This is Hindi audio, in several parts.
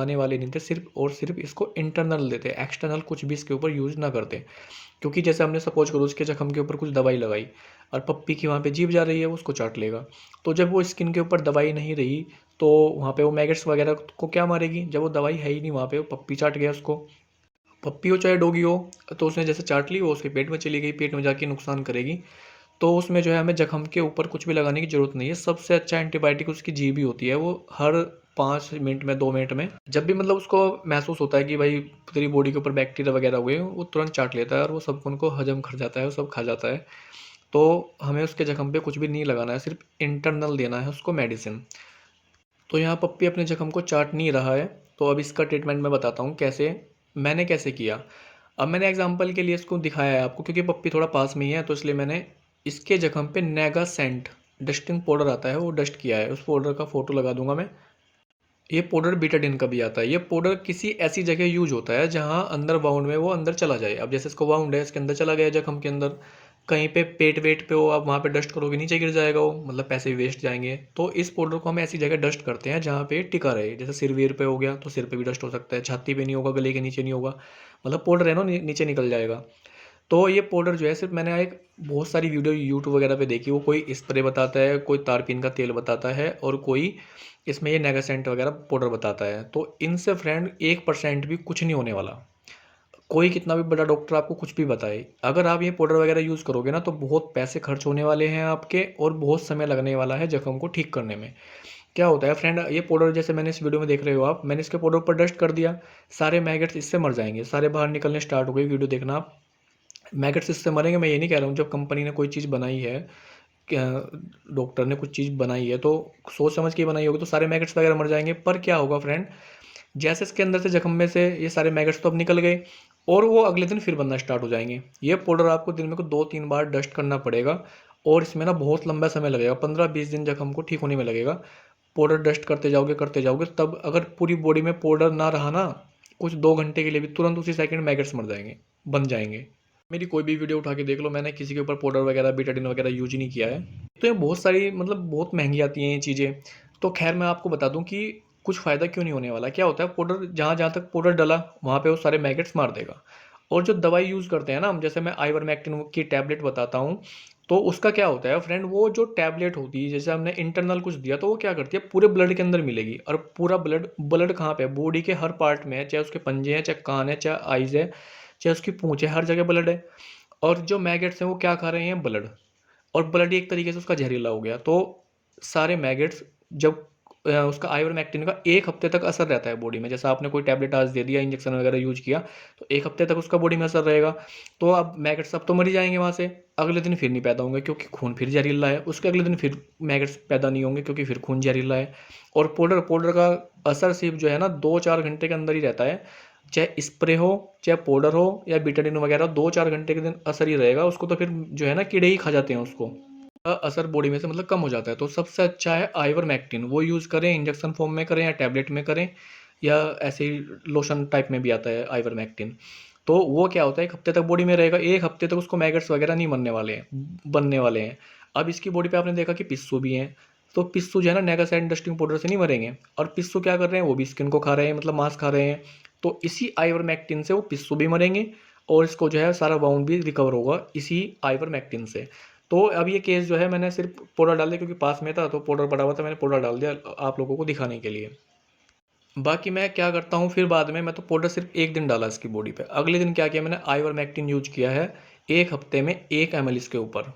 आने वाले नहीं थे, सिर्फ और सिर्फ इसको इंटरनल देते, एक्सटर्नल कुछ भी इसके ऊपर यूज़ ना करते। क्योंकि जैसे हमने सपोज करो उसके जख्म के ऊपर कुछ दवाई लगाई और पप्पी की वहाँ पे जीभ जा रही है, वो उसको चाट लेगा। तो जब वो स्किन के ऊपर दवाई नहीं रही तो वहाँ पे वो मैगेट्स वगैरह को क्या मारेगी, जब वो दवाई है ही नहीं वहाँ पे, वो पप्पी चाट गया उसको। पप्पी हो चाहे डॉगी हो, तो उसने जैसे चाट ली, वो उसके पेट में चली गई, पेट में जाके नुकसान करेगी। तो उसमें जो है हमें जख्म के ऊपर कुछ भी लगाने की ज़रूरत नहीं है। सबसे अच्छा एंटीबायोटिक उसकी जीभ ही होती है। वो हर 5 मिनट में, 2 मिनट में जब भी मतलब उसको महसूस होता है कि भाई तेरी बॉडी के ऊपर बैक्टीरिया वगैरह हुए, वो तुरंत चाट लेता है और वो सब उनको हजम कर जाता है, वो सब खा जाता है। तो हमें उसके जख्म पे कुछ भी नहीं लगाना है, सिर्फ इंटरनल देना है उसको मेडिसिन। तो यहाँ पप्पी अपने जख्म को चाट नहीं रहा है, तो अब इसका ट्रीटमेंट मैं बताता हूँ कैसे, मैंने कैसे किया। अब मैंने एग्जांपल के लिए इसको दिखाया है आपको, क्योंकि पप्पी थोड़ा पास में ही है, तो इसलिए मैंने इसके जख्म पे नेगा सेंट डस्टिंग पाउडर आता है, वो डस्ट किया है। उस पाउडर का फोटो लगा दूंगा मैं। ये पाउडर बीटाडिन का भी आता है। ये पाउडर किसी ऐसी जगह यूज होता है जहाँ अंदर वाउंड में वो अंदर चला जाए। अब जैसे इसको वाउंड है, इसके अंदर चला गया जख्म के अंदर, कहीं पे पेट वेट पे हो, आप वहाँ पे डस्ट करोगे नीचे गिर जाएगा वो, मतलब पैसे वेस्ट जाएंगे। तो इस पाउडर को हम ऐसी जगह डस्ट करते हैं जहाँ पे टिका रहे। जैसे सिर वीर पे हो गया तो सिर पे भी डस्ट हो सकता है, छाती पे नहीं होगा, गले के नीचे नहीं होगा, मतलब पाउडर है ना, नीचे निकल जाएगा। तो ये पाउडर जो है, सिर्फ मैंने एक बहुत सारी वीडियो यूट्यूब वगैरह पे देखी, वो कोई स्प्रे बताता है, कोई तारपीन का तेल बताता है, और कोई इसमें ये नेगासेंट वगैरह पाउडर बताता है। तो इनसे फ्रेंड 1% भी कुछ नहीं होने वाला। कोई कितना भी बड़ा डॉक्टर आपको कुछ भी बताए, अगर आप ये पाउडर वगैरह यूज़ करोगे ना, तो बहुत पैसे खर्च होने वाले हैं आपके, और बहुत समय लगने वाला है जख्म को ठीक करने में। क्या होता है फ्रेंड, ये पाउडर जैसे मैंने इस वीडियो में देख रहे हो आप, मैंने इसके पाउडर पर डस्ट कर दिया, सारे मैगेट्स इससे मर जाएंगे, सारे बाहर निकलने स्टार्ट हो गए। वीडियो देखना आप, मैगेट्स इससे मरेंगे। मैं ये नहीं कह रहा हूँ, जब कंपनी ने कोई चीज़ बनाई है, क्या डॉक्टर ने कुछ चीज़ बनाई है तो सोच समझ के ही बनाई होगी, तो सारे मैगेट्स वगैरह मर जाएंगे। पर क्या होगा फ्रेंड, जैसे इसके अंदर से जख्म में से ये सारे मैगेट्स तो अब निकल गए, और वो अगले दिन फिर बनना स्टार्ट हो जाएंगे। ये पाउडर आपको दिन में को 2-3 बार डस्ट करना पड़ेगा, और इसमें ना बहुत लंबा समय लगेगा, 15-20 दिन जख्म को ठीक होने में लगेगा। पाउडर डस्ट करते जाओगे, तब अगर पूरी बॉडी में पाउडर ना रहा ना, कुछ 2 घंटे के लिए भी, तुरंत उसी सेकंड मैगेट्स मर जाएंगे, बन जाएंगे। मेरी कोई भी वीडियो उठा के देख लो, मैंने किसी के ऊपर पाउडर वगैरह बीटाडिन वगैरह यूज ही नहीं किया है। तो ये बहुत सारी, मतलब बहुत महंगी आती हैं ये चीज़ें। तो खैर मैं आपको बता दूं कि कुछ फ़ायदा क्यों नहीं होने वाला। क्या होता है, पाउडर जहाँ जहाँ तक पाउडर डला वहाँ पे वो सारे मैगेट्स मार देगा। और जो दवाई यूज़ करते हैं ना हम, जैसे मैं आइवरमेक्टिन की टैबलेट बताता हूँ, तो उसका क्या होता है फ्रेंड, वो जो टैबलेट होती है, जैसे हमने इंटरनल कुछ दिया, तो वो क्या करती है, पूरे ब्लड के अंदर मिलेगी। और पूरा ब्लड, ब्लड कहाँ पे है, बॉडी के हर पार्ट में है, चाहे उसके पंजे हैं, चाहे कान है, चाहे आइज़ है, चाहे उसकी पूँछ है, हर जगह ब्लड है। और जो मैगेट्स हैं वो क्या खा रहे हैं, ब्लड। और ब्लड एक तरीके से उसका जहरीला हो गया। तो सारे मैगेट्स, जब उसका आइवरमेक्टिन का 1 हफ्ते तक असर रहता है बॉडी में। जैसे आपने कोई टैबलेट आज दे दिया, इंजेक्शन वगैरह यूज किया, तो 1 हफ्ते तक उसका बॉडी में असर रहेगा। तो अब मैगेट्स अब तो मर ही जाएंगे वहाँ से, अगले दिन फिर नहीं पैदा होंगे क्योंकि खून फिर जहरीला है, उसके अगले दिन फिर मैगेट्स पैदा नहीं होंगे क्योंकि फिर खून जहरीला है। और पाउडर पाउडर का असर सिर्फ जो है ना 2-4 घंटे के अंदर ही रहता है। चाहे स्प्रे हो, चाहे पाउडर हो, या बीटाडिन वगैरह, 2-4 घंटे के दिन असर ही रहेगा उसको, तो फिर जो है ना कीड़े ही खा जाते हैं उसको, असर बॉडी में से मतलब कम हो जाता है। तो सबसे अच्छा है आइवरमेक्टिन, वो यूज़ करें, इंजेक्शन फॉर्म में करें या टैबलेट में करें, या ऐसे ही लोशन टाइप में भी आता है आइवरमेक्टिन। तो वो क्या होता है, 1 हफ्ते तक बॉडी में रहेगा, 1 हफ्ते तक उसको मैगट्स वगैरह नहीं बनने वाले हैं, बनने वाले हैं। अब इसकी बॉडी पे आपने देखा कि पिस्सू भी हैं, तो पिस्सू जो है ना नेगासाइन डस्टिंग पाउडर से नहीं मरेंगे, और पिस्सू क्या कर रहे हैं, वो भी स्किन को खा रहे हैं, मतलब मांस खा रहे हैं। तो इसी आइवरमेक्टिन से वो पिस्सू भी मरेंगे, और इसको जो है सारा बाउंड भी रिकवर होगा इसी आइवरमेक्टिन से। तो अब ये केस जो है, मैंने सिर्फ पाउडर डाल दिया क्योंकि पास में था, तो पाउडर पड़ा हुआ था, मैंने पाउडर डाल दिया आप लोगों को दिखाने के लिए। बाकी मैं क्या करता हूँ फिर बाद में, मैं तो पाउडर सिर्फ एक दिन डाला इसकी बॉडी पे, अगले दिन क्या किया, मैंने आइवरमेक्टिन यूज किया है 1 हफ्ते में 1 ml इसके ऊपर।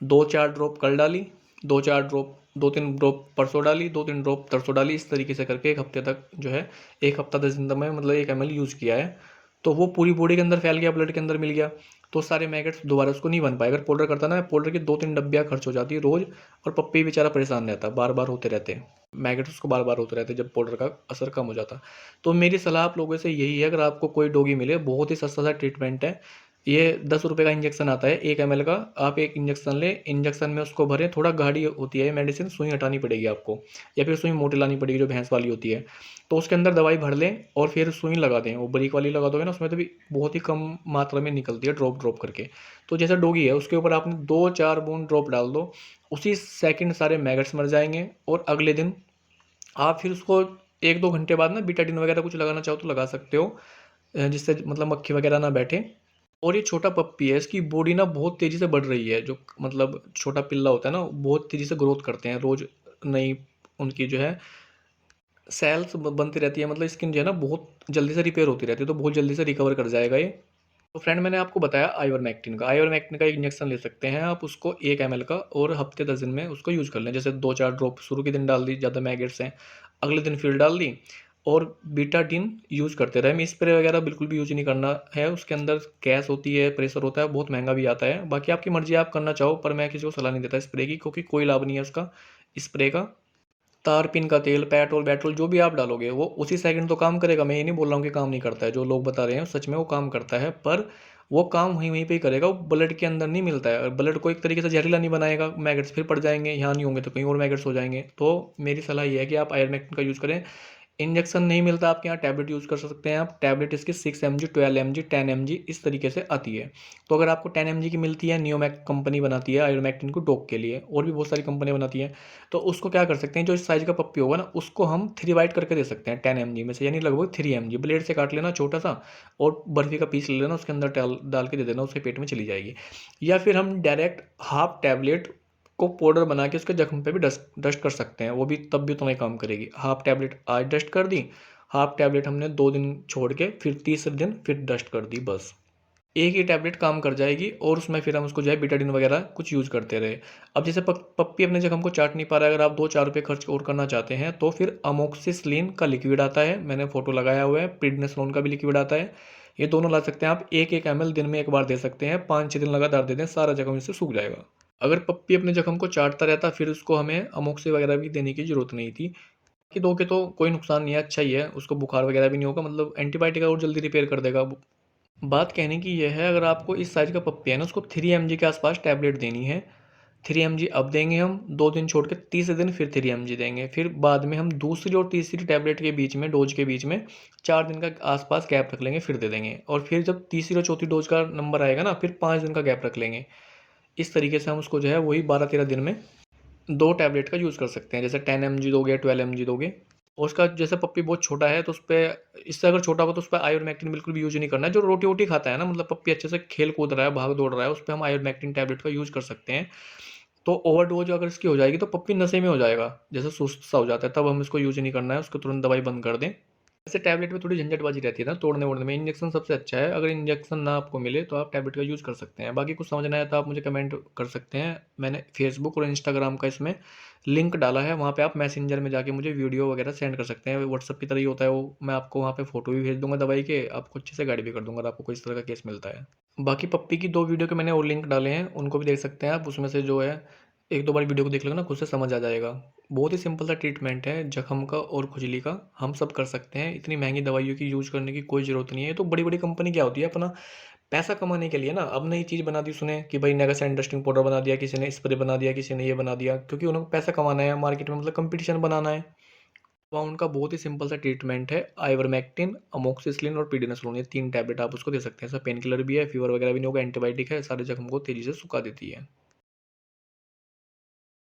2-4 ड्रॉप कल डाली, 2-4 ड्रॉप, 2-3 ड्रॉप परसों डाली, 2-3 ड्रॉप तरसों डाली, इस तरीके से करके 1 हफ्ते तक जो है, 1 हफ्ता 10 दिन तक मैं मतलब 1 ml यूज़ किया है। तो वो पूरी बॉडी के अंदर फैल गया, ब्लड के अंदर मिल गया। तो सारे मैगेट्स दोबारा उसको नहीं बन पाए। अगर पाउडर करता ना, पाउडर की 2-3 डब्बियाँ खर्च हो जाती है रोज़, और पप्पी बेचारा परेशान रहता, बार बार होते रहते, मैगेट्स उसको बार बार होते रहते जब पाउडर का असर कम हो जाता। तो मेरी सलाह आप लोगों से यही है, अगर आपको कोई डॉगी मिले, बहुत ही सस्ता सा ट्रीटमेंट है ये। 10 रुपये का इंजेक्शन आता है 1 ml का, आप एक इंजेक्शन लें, इंजेक्शन में उसको भरें, थोड़ा गाढ़ी होती है ये मेडिसिन, सुई हटानी पड़ेगी आपको, या फिर सुई मोटी लानी पड़ेगी जो भैंस वाली होती है। तो उसके अंदर दवाई भर लें और फिर सुई लगा दें, वो बारीक वाली लगा दोगे ना, उसमें तो भी बहुत ही कम मात्रा में निकलती है, ड्रॉप ड्रॉप करके। तो जैसे डॉगी है, उसके ऊपर आपने 2-4 बूंद ड्रॉप डाल दो, उसी सेकंड सारे मैगट्स मर जाएंगे, और अगले दिन आप फिर उसको 1-2 घंटे बाद ना बीटाडीन वगैरह कुछ लगाना चाहो तो लगा सकते हो, जिससे मतलब मक्खी वगैरह ना बैठे। और ये छोटा पप्पी है, इसकी बॉडी ना बहुत तेज़ी से बढ़ रही है, जो मतलब छोटा पिल्ला होता है ना, बहुत तेज़ी से ग्रोथ करते हैं, रोज़ नई उनकी जो है सेल्स बनती रहती है, मतलब स्किन जो है ना बहुत जल्दी से रिपेयर होती रहती है, तो बहुत जल्दी से रिकवर कर जाएगा ये। तो फ्रेंड मैंने आपको बताया आइवरमेक्टिन का। आइवरमेक्टिन का इंजेक्शन ले सकते हैं आप उसको 1 ml का, और हफ्ते 10 दिन में उसको यूज़ कर लें। जैसे 2-4 ड्रॉप शुरू के दिन डाल दी, ज़्यादा मैगेट्स हैं, अगले दिन फिर डाल दी, और बीटाडीन यूज़ करते रहे। स्प्रे वगैरह बिल्कुल भी यूज़ नहीं करना है, उसके अंदर गैस होती है, प्रेशर होता है, बहुत महंगा भी आता है। बाकी आपकी मर्जी, आप करना चाहो, पर मैं किसी को सलाह नहीं देता स्प्रे की, क्योंकि कोई लाभ नहीं है उसका स्प्रे का। तारपीन का तेल, पेट्रोल वेट्रोल जो भी आप डालोगे वो उसी सेकंड तो काम करेगा। मैं ये नहीं बोल रहा हूँ कि काम नहीं करता है, जो लोग बता रहे हैं सच में वो काम करता है, पर वो काम वहीं वहीं पे ही करेगा, वो ब्लड के अंदर नहीं मिलता है, और ब्लड को एक तरीके से जहरीला नहीं बनाएगा। मैगेट्स फिर पड़ जाएंगे, यहाँ नहीं होंगे तो कहीं और मैगेट्स हो जाएंगे। तो मेरी सलाह ये है कि आप आयरमेक्टिन का यूज़ करें। इंजेक्शन नहीं मिलता आपके यहाँ, टैबलेट यूज़ कर सकते हैं आप। टैबलेट इसकी 6 mg, 12 mg, 10 mg इस तरीके से आती है। तो अगर आपको 10 mg की मिलती है, नियोमैक कंपनी बनाती है आयोमैक्टिन को डॉग के लिए, और भी बहुत सारी कंपनियाँ बनाती हैं, तो उसको क्या कर सकते हैं, जो इस साइज़ का पप्पी होगा ना, उसको हम 3 बाइट करके दे सकते हैं 10 mg में से, यानी लगभग 3 mg। ब्लेड से काट लेना छोटा सा, और बर्फ़ी का पीस ले लेना, उसके अंदर डाल डाल के दे देना, उसके पेट में चली जाएगी। या फिर हम डायरेक्ट हाफ टैबलेट को पाउडर बना के उसके जख्म पे भी डस्ट डस्ट कर सकते हैं, वो भी तब भी तुम्हें काम करेगी। हाफ टैबलेट आज डस्ट कर दी, हाफ टैबलेट हमने 2 दिन छोड़ के फिर तीसरे दिन फिर डस्ट कर दी, बस एक ही टैबलेट काम कर जाएगी। और उसमें फिर हम उसको जो है बीटाडिन वगैरह कुछ यूज़ करते रहे। अब जैसे पप्पी अपने जख्म को चाट नहीं पा रहा है, अगर आप 2-4 रुपये खर्च और करना चाहते हैं, तो फिर अमोक्सिसिलिन का लिक्विड आता है, मैंने फोटो लगाया हुआ है, प्रिडनिसलोन का भी लिक्विड आता है। ये दोनों ला सकते हैं आप, 1-1 ml दिन में एक बार दे सकते हैं, 5-6 दिन लगातार दे दें, सारा जख्म इससे सूख जाएगा। अगर पप्पी अपने जख्म को चाटता रहता, फिर उसको हमें अमोक्सी वगैरह भी देने की ज़रूरत नहीं थी। कि दोगे तो कोई नुकसान नहीं है, अच्छा ही है, उसको बुखार वगैरह भी नहीं होगा, मतलब एंटीबायोटिक और जल्दी रिपेयर कर देगा। बात कहने की यह है, अगर आपको इस साइज़ का पप्पी है ना, उसको 3 mg के आसपास टैबलेट देनी है। 3 mg अब देंगे हम, 2 दिन छोड़ के तीसरे दिन फिर 3 mg देंगे, फिर बाद में हम दूसरी और तीसरी टैबलेट के बीच में, डोज के बीच में 4 दिन का आसपास गैप रख लेंगे, फिर दे देंगे। और फिर जब तीसरी और चौथी डोज का नंबर आएगा ना, फिर 5 दिन का गैप रख लेंगे। इस तरीके से हम उसको जो है वही 12-13 दिन में 2 टैबलेट का यूज़ कर सकते हैं। जैसे 10 mg दोगे, 12 mg दोगे। और उसका जैसे पप्पी बहुत छोटा है, तो उस पे, इससे अगर छोटा होगा तो उस पे आयोरमेक्टिन बिल्कुल भी यूज़ नहीं करना है। जो रोटी-वोटी खाता है ना, मतलब पप्पी अच्छे से खेल कूद रहा है, भाग दौड़ रहा है, उस पे हम आयोरमेक्टिन टैबलेट का यूज़ कर सकते हैं। तो ओवरडोज़ अगर इसकी हो जाएगी तो पप्पी नशे में हो जाएगा, जैसे सुस्त सा हो जाता है, तब हम इसको यूज़ नहीं करना है, उसको तुरंत दवाई बंद कर दें। वैसे टैबलेट में थोड़ी झंझटबाजी रहती है ना तोड़ने-वोड़ने में, इंजेक्शन सबसे अच्छा है। अगर इंजेक्शन ना आपको मिले तो आप टैबलेट का यूज़ कर सकते हैं। बाकी कुछ समझना है तो आप मुझे कमेंट कर सकते हैं। मैंने फेसबुक और इंस्टाग्राम का इसमें लिंक डाला है, वहाँ पे आप मैसेंजर में जाके मुझे वीडियो वगैरह सेंड कर सकते हैं। व्हाट्सएप की तरह ही होता है वो, मैं आपको वहाँ पे फ़ोटो भी भेज दूँगा दवाई के, आपको अच्छे से गाइड भी कर दूँगा अगर आपको कोई इस तरह का केस मिलता है। बाकी पप्पी की 2 वीडियो के मैंने और लिंक डाले हैं, उनको भी देख सकते हैं आप। उसमें से जो है 1-2 बार वीडियो को देख लोगे ना, खुद से समझ आ जाएगा। बहुत ही सिंपल सा ट्रीटमेंट है जख्म का और खुजली का, हम सब कर सकते हैं। इतनी महंगी दवाइयों की यूज़ करने की कोई ज़रूरत नहीं है। ये तो बड़ी-बड़ी कंपनी क्या होती है, अपना पैसा कमाने के लिए ना, अब नई चीज़ बना दी उसने कि भाई नेगासाइन डस्टिंग पाउडर बना दिया, किसी ने स्प्रे बना दिया, किसी ने ये बना दिया, क्योंकि उनको पैसा कमाना है मार्केट में, मतलब कंपटीशन बनाना है। तो उनका बहुत ही सिंपल सा ट्रीटमेंट है, आइवरमेक्टिन, अमोक्सिसिलिन और प्रिडनिसलोन, ये 3 टैबलेट आप उसको दे सकते हैं। इसका पेन किलर भी है, फीवर वगैरह भी नहीं होगा, एंटीबायोटिक है, सारे जख्म को तेज़ी से सुखा देती है।